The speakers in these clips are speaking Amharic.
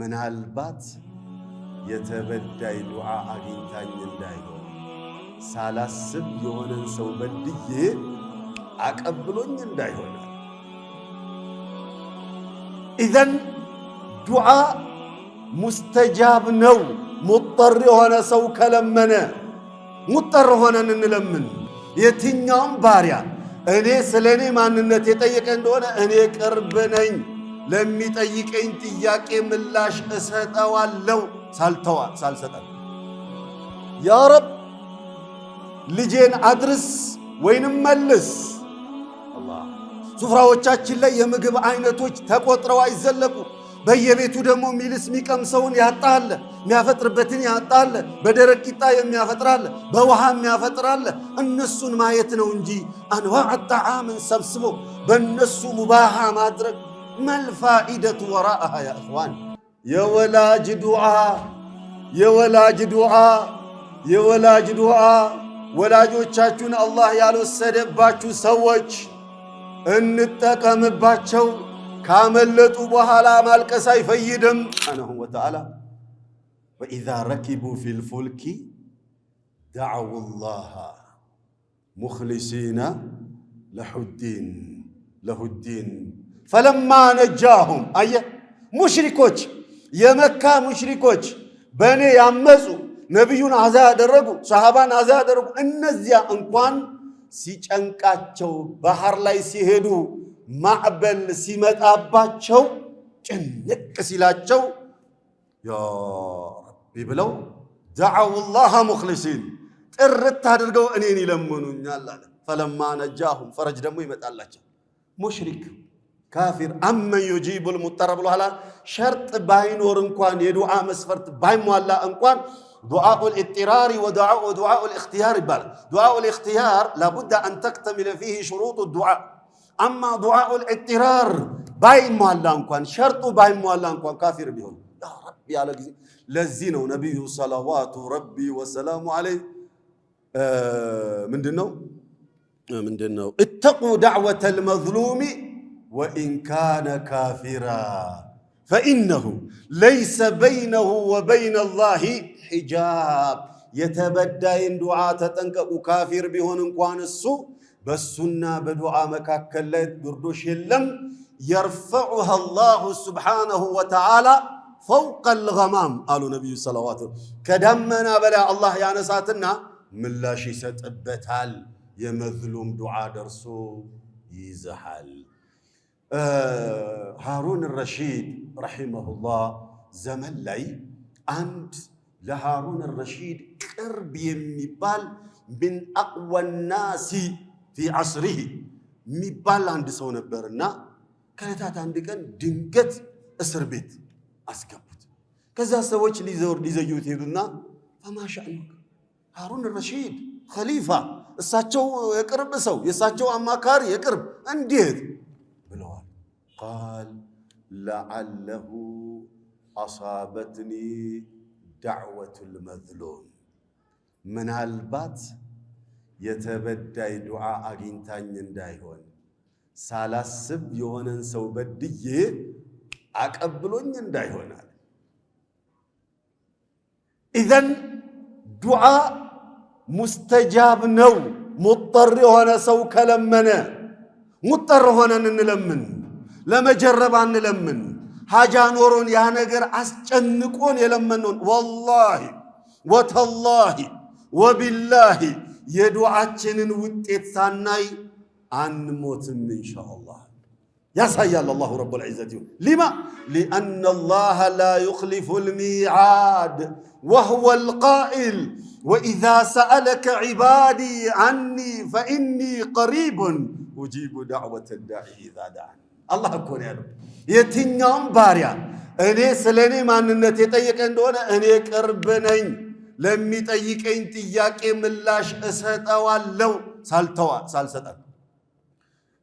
ምናልባት የተበዳይ ዱዓ አግኝታኝ እንዳይሆን ሳላስብ የሆነን ሰው በድዬ አቀብሎኝ እንዳይሆን ኢዘን ዱዓ ሙስተጃብ ነው። ሙጠር የሆነ ሰው ከለመነ ሙጠር ሆነን እንለምን። የትኛውም ባሪያ እኔ ስለኔ ማንነት የጠየቀ እንደሆነ እኔ ቅርብ ነኝ፣ ለሚጠይቀኝ ጥያቄ ምላሽ እሰጠዋለሁ ሳልሰጠው። ያ ረብ ልጄን አድርስ ወይንም መልስ። አላህ ሱፍራዎቻችን ላይ የምግብ አይነቶች ተቆጥረው አይዘለቁ። በየቤቱ ደግሞ ሚልስ ሚቀምሰውን ያጣለ፣ የሚያፈጥርበትን ያጣለ፣ በደረቅ ቂጣ የሚያፈጥራለ፣ በውሃ የሚያፈጥራለ። እነሱን ማየት ነው እንጂ አንዋዕ ጣዓምን ሰብስቦ በእነሱ ሙባሃ ማድረግ መልፋኢደቱ ወራአሃ ያ እኽዋን። የወላጅ ዱዓ የወላጅ ዱዓ የወላጅ ዱዓ ወላጆቻችሁን አላህ ያልወሰደባችሁ ሰዎች እንጠቀምባቸው። ካመለጡ በኋላ ማልቀስ አይፈይድም። ሱብሓነሁ ወተዓላ ወኢዛ ረኪቡ ፊል ፉልኪ ደዐው ላህ ሙኽሊሲነ ለሁዲን ፈለማ ነጃሁም። አየ ሙሽሪኮች፣ የመካ ሙሽሪኮች በእኔ ያመፁ፣ ነቢዩን አዛ ያደረጉ፣ ሰሃባን አዛ ያደረጉ፣ እነዚያ እንኳን ሲጨንቃቸው ባህር ላይ ሲሄዱ ማዕበል ሲመጣባቸው ጭንቅ ሲላቸው ያ ረቢ ብለው ደዐው ላህ ሙኽሊሲን ጥርት አድርገው እኔን ይለምኑኛል አለ። ፈለማ ነጃሁም ፈረጅ ደግሞ ይመጣላቸው። ሙሽሪክ ካፊር አመን ዩጂቡል ሙጠረ ብሏላ። ሸርጥ ባይኖር እንኳን የዱዓ መስፈርት ባይሟላ እንኳን ዱዓኡል ኢጥራሪ ወዱዓኡል ኢኽቲያር ይባላል። ዱዓኡል ኢኽቲያር ላቡደ አን ተክተሚለ ፊህ ሹሩጡ ዱዓ። አማ ዱዓኡል ኢጥራር ባይሟላ እንኳን ሸርጡ ባይሟላ እንኳን ካፊር ቢሆን ያ ረቢ ያለ ጊዜ ለዚህ ነው ነቢዩ ሰለዋቱ ረቢ ወሰላሙ ዐለይህ ምንድነው እተቁ ዳዕወተል መዝሉሚ ወኢን ካነ ካፊራ ፈኢነሁ ለይሰ በይነሁ ወበይነ ላሂ ሒጃብ። የተበዳይን ዱዓ ተጠንቀቁ። ካፊር ቢሆን እንኳን እሱ በሱና በዱዓ መካከል ላይ ግርዶሽ የለም። የርፈዑሃ አላሁ ሱብሓነሁ ወተዓላ ፈውቀል ገማም አሉ ነቢዩ ሰለዋቱ። ከደመና በላይ አላህ ያነሳትና ምላሽ ይሰጥበታል። የመዝሉም ዱዓ ደርሶ ይይዝሃል። ሃሩን ረሺድ ረሒመሁላህ ዘመን ላይ አንድ ለሃሩን ረሺድ ቅርብ የሚባል ምን አቅወ ናሲ ፊ ዐስሪሂ የሚባል አንድ ሰው ነበርና ከዕለታት አንድ ቀን ድንገት እስር ቤት አስገቡት። ከዛ ሰዎች ሊዘዩት ሄዱና ፈማሻእኑ ሃሩን ረሺድ ኸሊፋ፣ እሳቸው የቅርብ ሰው፣ የእሳቸው አማካሪ የቅርብ እንዴት ብለዋል። ቃል ለዓለሁ አሳበትኒ ዳዕወቱል መዝሉም፣ ምናልባት የተበዳይ ዱዓ አግኝታኝ እንዳይሆን ሳላስብ የሆነን ሰው በድዬ አቀብሎኝ እንዳይሆናል። ኢዘን ዱዓ ሙስተጃብ ነው። ሙጠር የሆነ ሰው ከለመነ ሙጠር ሆነን እንለምን። ለመጀረብ አንለምን። ሓጃ ኖሮን ያ ነገር አስጨንቆን የለመነውን ወላሂ ወተላሂ ወቢላሂ የዱዓችንን ውጤት ሳናይ አንሞትም ኢንሻአላህ። ያሳያል አላሁ ረቡል ዒዘት። ሊማ ሊአነ አላህ ላ ዩኽሊፉል ሚዓድ ወሁወል ቃኢል ወኢዛ ሰአለከ ዒባዲ ዐኒ ፈኢኒ ቀሪቡን ኡጂቡ ዳዕወተ ዳዒ ኢዛ ደዓን። አላህ እኮ ነው ያለው የትኛውም ባሪያ እኔ ስለኔ ማንነት የጠየቀ እንደሆነ እኔ ቅርብ ነኝ፣ ለሚጠይቀኝ ጥያቄ ምላሽ እሰጠዋለሁ ሳልሰጠው።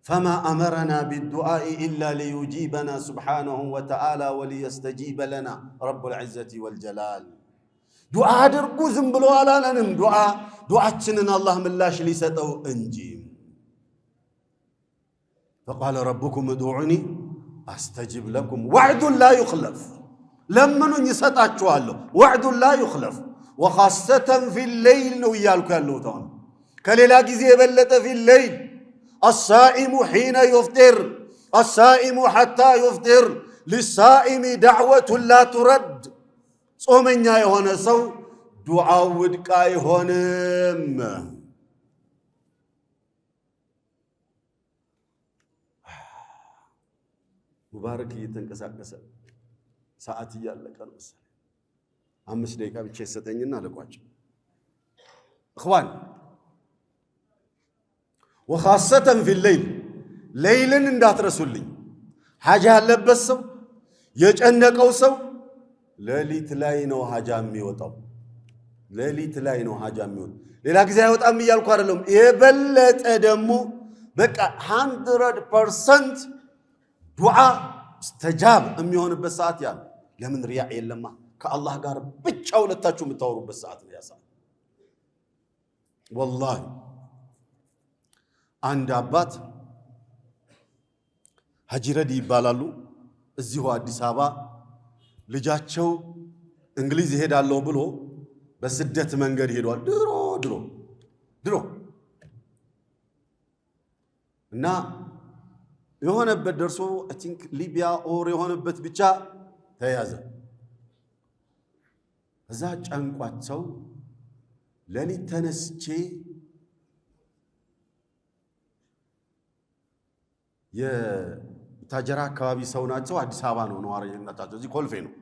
ፈማ አመረና ቢዱዓኢ ኢላ ሊዩጂበና ሱብሓነሁ ወተዓላ ወሊየስተጂበ ለና ረቡል ዒዘቲ ወልጀላል። ዱዓ አድርጉ ዝም ብሎ አላለንም። ዱዓችንን አላህ ምላሽ ሊሰጠው እንጂ። ፈቃለ ረቡኩም እድዑኒ አስተጅብ ለኩም ወዕዱን ላ ዩኽለፍ። ለምኑኝ ይሰጣችኋለሁ ወዕዱ ላ ይኽለፍ ወኻሰተን ፊለይል ነው እያልኩ ያለሁት አሁን ከሌላ ጊዜ የበለጠ ፊለይል الصائم حين يفطر الصائم حتى يفطر للصائم دعوة لا ترد ጾመኛ የሆነ ሰው ዱዓው ውድቅ አይሆንም ሙባረክ እየተንቀሳቀሰ ሰዓት እያለቀ ነው መሰለኝ 5 ደቂቃ ብቻ ይሰጠኝና ለቋጭ اخوان وخاصة في الليل ليلن እንዳትረሱልኝ ሐጃ ያለበት ሰው የጨነቀው ሰው ሌሊት ላይ ነው ሐጃ የሚወጣው ሌሊት ላይ ነው ሐጃ የሚወጣው ሌላ ጊዜ አይወጣም እያልኩ አይደለም የበለጠ ደግሞ በቃ 100% ዱዓ استجاب የሚሆንበት ሰዓት ያ ለምን ሪያ የለማ ከአላህ ጋር ብቻ ሁለታችሁ የምታወሩበት ሰዓት ነው ያ ሰዓት والله አንድ አባት ሐጂ ረዲ ይባላሉ እዚሁ አዲስ አበባ ልጃቸው እንግሊዝ ይሄዳለው ብሎ በስደት መንገድ ሄዷል ድሮ እና የሆነበት ደርሶ አይ ቲንክ ሊቢያ ኦር የሆነበት ብቻ ተያዘ እዛ ጫንቋቸው ለሊት ተነስቼ የታጀራ አካባቢ ሰው ናቸው አዲስ አበባ ነው ነዋሪነታቸው እዚህ ኮልፌ ነው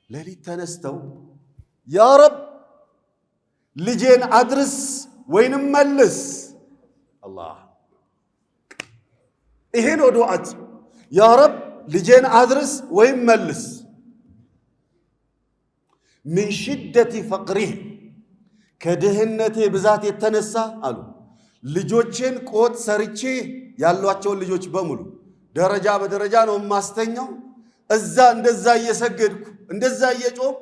ለሊት ተነስተው ያ ረብ ልጄን አድርስ ወይንም መልስ አላህ ይሄ ነው ዱዓት ያ ረብ ልጄን አድርስ ወይም መልስ من شدة فقره ከድህነቴ ብዛት የተነሳ አሉ ልጆችን ቆጥ ሰርቼ ያሏቸው ልጆች በሙሉ ደረጃ በደረጃ ነው ማስተኛው እዛ እንደዛ እየሰገድኩ እንደዛ እየጮህ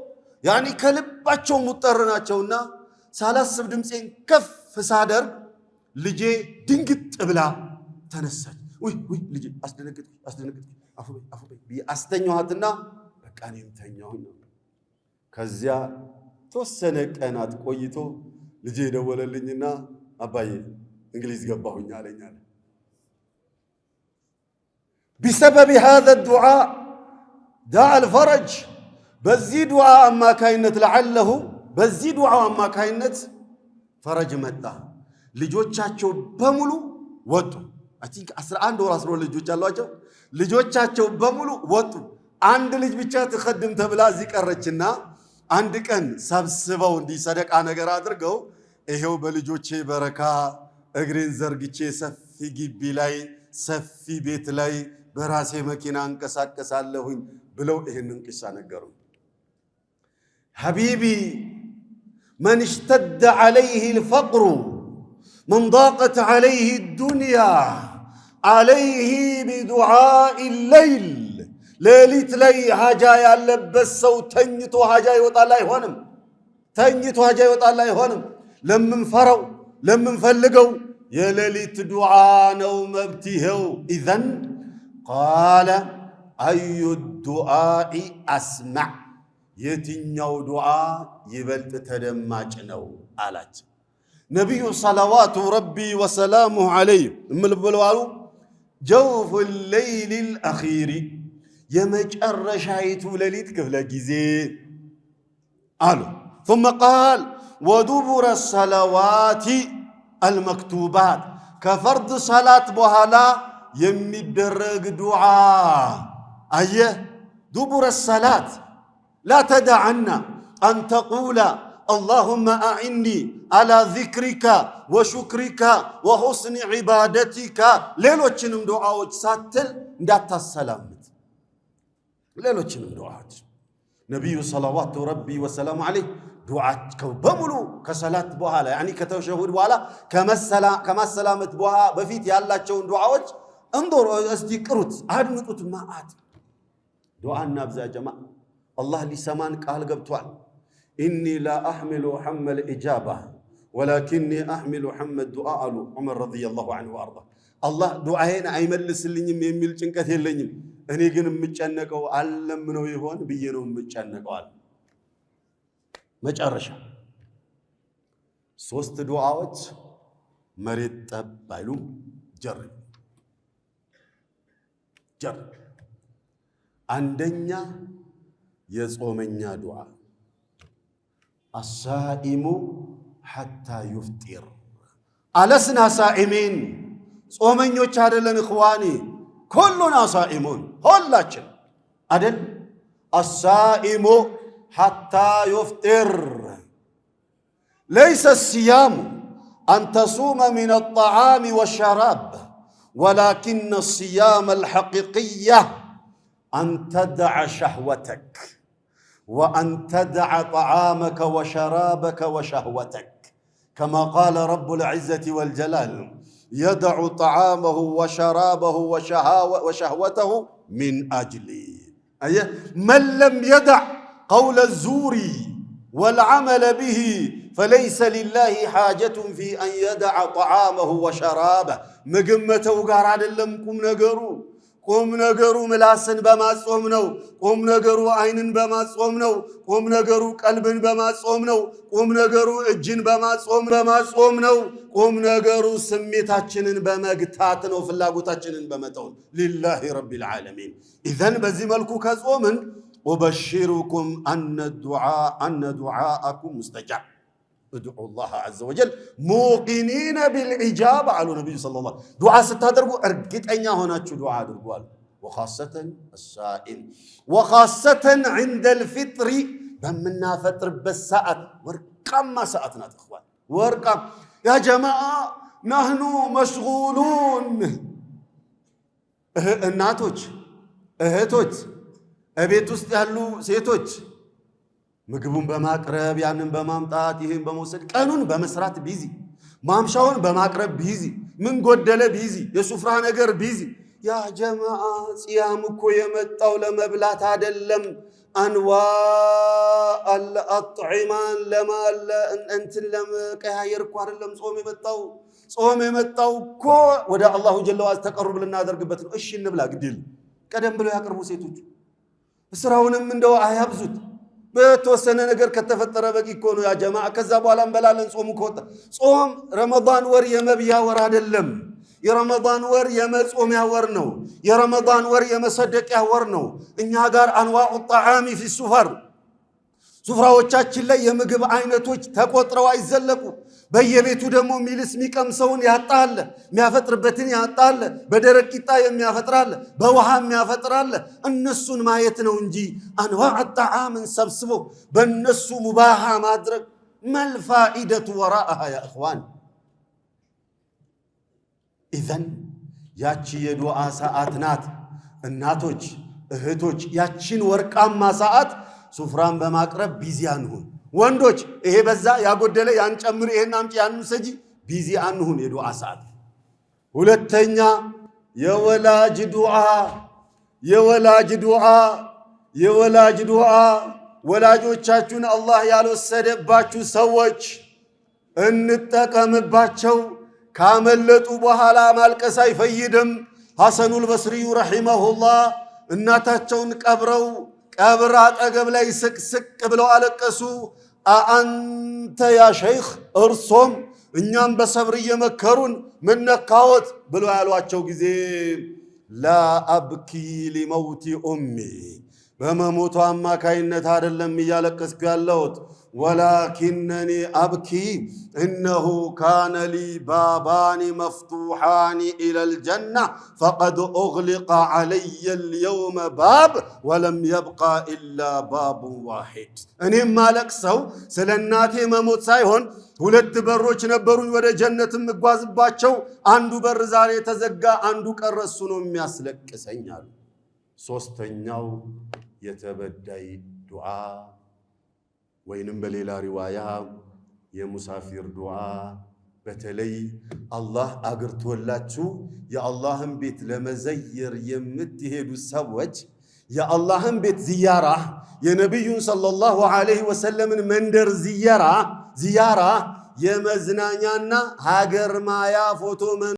ያኒ ከልባቸው ሙጠርናቸውና ሳላስብ ድምጼን ከፍ ሳደርግ ልጄ ድንግጥ ብላ ተነሳች ውይ ልጄ አስደነግጥ አፉ በይ አስተኛኋትና በቃ እኔም ተኛሁ ከዚያ ተወሰነ ቀናት ቆይቶ ልጄ ደወለልኝና አባዬ እንግሊዝ ገባሁኝ አለኝ بسبب هذا الدعاء دعا الفرج بزي دعاء أما كاينت لعله بزي دعاء أما كاينت فرج متى ልጆቻቸው በሙሉ ወጡ አይ ቲንክ 11 ወር 12 ልጆች አሏቸው ልጆቻቸው በሙሉ ወጡ አንድ ልጅ ብቻ ተخدم ተብላ እዚህ ቀረችና አንድ ቀን ሰብስበው እንዲ ሰደቃ ነገር አድርገው ይሄው በልጆቼ በረካ እግሬን ዘርግቼ ሰፊ ግቢ ላይ ሰፊ ቤት ላይ በራሴ መኪና እንቀሳቀሳለሁኝ ብለው ይሄንን ቂሳ ነገሩ حبيبي من اشتد عليه الفقر من ضاقت عليه الدنيا عليه بدعاء الليل ሌሊት ላይ ሐጃ ያለበት ሰው ተኝቶ ሐጃ ይወጣል አይሆንም ተኝቶ ሐጃ ይወጣል አይሆንም ለምን ፈራው ለምን ፈልገው የሌሊት ዱዓ ነው መብትሄው اذن قال اي الدعاء اسمع የትኛው ዱዓ ይበልጥ ተደማጭ ነው አላች ነብዩ ሰለዋቱ ረቢ ወሰላሙሁ ዐለይሂ እምልብለዋሉ جوف الليل الاخير የመጨረሻይቱ ሌሊት ክፍለ ጊዜ አሉ ثم قال ودبر الصلوات المكتوبات كفرض صلاة بوهلا يمدرج دعاء أيه دبر الصلاة لا تدعنا أن تقول اللهم أعني على ذكرك وشكرك وحسن عبادتك ليلوچنم دعاء ساتل እንዳታ ሰላምት ሌሎችንም ዱዓዎች ነብዩ ሰለላሁ ረቢ ወሰላሙ ዐለይሂ ዱዓቸው በሙሉ ከሰላት በኋላ ያኒ ከተሸሁድ በኋላ ከመሰላመት በኋላ በፊት ያላቸውን ዱዓዎች እንዶር እስቲቅሩት አድምጡት ማአት ዱዓና ብዛ ጀማዓ አላህ ሊሰማን ቃል ገብቷል ኢኒ ላ አህሚሉ ሐመል ኢጃባ ወላኪኒ አህሚሉ ሐመል ዱዓ አሉ ዑመር ረዲየላሁ ዐንሁ ወአርዳ አላህ ዱዓዬን አይመልስልኝም የሚል ጭንቀት የለኝም እኔ ግን የምጨነቀው አለምነው ይሆን ብዬ ነው የምጨነቀው አለ። መጨረሻ 3 ዱዓዎች መሬት ጠብ አይሉም። ጀርብ አንደኛ የጾመኛ ዱዓ አሳኢሙ ሐታ ዩፍጢር አለስና ሳኢሚን ጾመኞች አይደለን እኽዋኒ ኩሉና ሳኢሙን ሁላችን አይደል አሳኢሙ ሐታ ዩፍጢር ليس الصيام أن تصوم من الطعام والشراب ولكن الصيام الحقيقية أن تدع شهوتك وأن تدع طعامك وشرابك وشهوتك كما قال رب العزة والجلال يدع طعامه وشرابه وشهوته من أجلي أي من لم يدع قول الزور والعمل به فليس لله حاجة في أن يدع طعامه وشرابه مقمته وقار لم قم نقروا ملاسن بما صومنو قم نقروا عين بما صومنو قم نقروا قلب بما صومنو قم نقروا اجن بما صومنو قم نقروا سميتاچنن بمغتاتنو فلاغوتاچنن بمتون لله رب العالمين اذن بزي ملكو كصومن وبشركم أن دعاءكم مستجاب ادعوا الله عز وجل موقنين بالإجابة على النبي صلى الله عليه وسلم دعاء ستادرقوا ارقطنيا هوناچو دعاء ادرقوا وخاصة الصائم وخاصة عند الفطر بمنا فطر بالساعة ورقما ساعتنا اخوان ورقم يا جماعة نحن مشغولون እናቶች እህቶች እቤት ውስጥ ያሉ ሴቶች ምግቡን በማቅረብ ያንን በማምጣት ይሄን በመውሰድ ቀኑን በመስራት ቢዚ ማምሻውን በማቅረብ ቢዚ ምን ጎደለ ቢዚ የሱፍራ ነገር ቢዚ ያ ጀማዓ ጺያም እኮ የመጣው ለመብላት አይደለም አንዋ አልአጥዒማን ለማለ እንትን ለመቀያየር እኮ አይደለም ጾም የመጣው እኮ ወደ አላሁ ጀለ ወዐላ ተቀርብ ልናደርግበት ነው እሺ እንብላ ግዴል ቀደም ብለው ያቀርቡ ሴቶች ስራውንም እንደው አያብዙት በተወሰነ ነገር ከተፈጠረ በቂ እኮ ነው ያ ጀማዓ ከዛ በኋላ እንበላለን ጾሙ ከወጣ ጾም ረመዳን ወር የመብያ ወር አይደለም የረመዳን ወር የመጾሚያ ወር ነው የረመዳን ወር የመሰደቂያ ወር ነው እኛ ጋር አንዋኡ ጣዓሚ ፊ ሱፈር ሱፍራዎቻችን ላይ የምግብ አይነቶች ተቆጥረው አይዘለቁ በየቤቱ ደግሞ ሚልስ ሚቀምሰውን ያጣለ የሚያፈጥርበትን ያጣለ በደረቅ ቂጣ የሚያፈጥራለ በውሃ የሚያፈጥራለ እነሱን ማየት ነው እንጂ አንዋዕ ጣዓምን ሰብስቦ በእነሱ ሙባሃ ማድረግ መልፋኢደቱ ወራአሃ ያ እኽዋን ኢዘን ያቺ የዱዓ ሰዓት ናት እናቶች እህቶች ያቺን ወርቃማ ሰዓት ሱፍራን በማቅረብ ቢዚ አንሁን ወንዶች ይሄ በዛ ያጎደለ ያን ጨምር ይሄን አምጪ ያን ሰጂ ቢዚ አንሁን የዱዓ ሰዓት ሁለተኛ የወላጅ ዱዓ ወላጆቻችሁን አላህ ያልወሰደባችሁ ሰዎች እንጠቀምባቸው ካመለጡ በኋላ ማልቀስ አይፈይድም ሐሰኑል በስሪ ረሂመሁላህ እናታቸውን ቀብረው ቀብር አጠገብ ላይ ስቅስቅ ብለው አለቀሱ አንተ ያ ሸይኽ እርሶም እኛም በሰብር እየመከሩን ምን ነካዎት ብለው ያሏቸው ጊዜ ላ አብኪ ሊመውቲ ኡሚ በመሞቷ አማካይነት አይደለም እያለቀስኩ ያለሁት ولكنني أبكي إنه كان لي بابان مفتوحان إلى الجنة فقد أغلق علي اليوم باب ولم يبقى إلا باب واحد أني مالك سو سلناتي مموت سايهون ሁለት በሮች ነበሩኝ ወደ ጀነት ምጓዝባቸው አንዱ በር ዛሬ ተዘጋ አንዱ ቀረሱ ነው የሚያስለቅሰኛል ሶስተኛው የተበዳይ ዱዓ ወይንም በሌላ ሪዋያ የሙሳፊር ዱዓ በተለይ አላህ አግርቶላችሁ የአላህን ቤት ለመዘየር የምትሄዱ ሰዎች የአላህን ቤት ዚያራ የነብዩን ሰለላሁ ዐለይሂ ወሰለምን መንደር ዚያራ የመዝናኛና ሀገር ማያ ፎቶ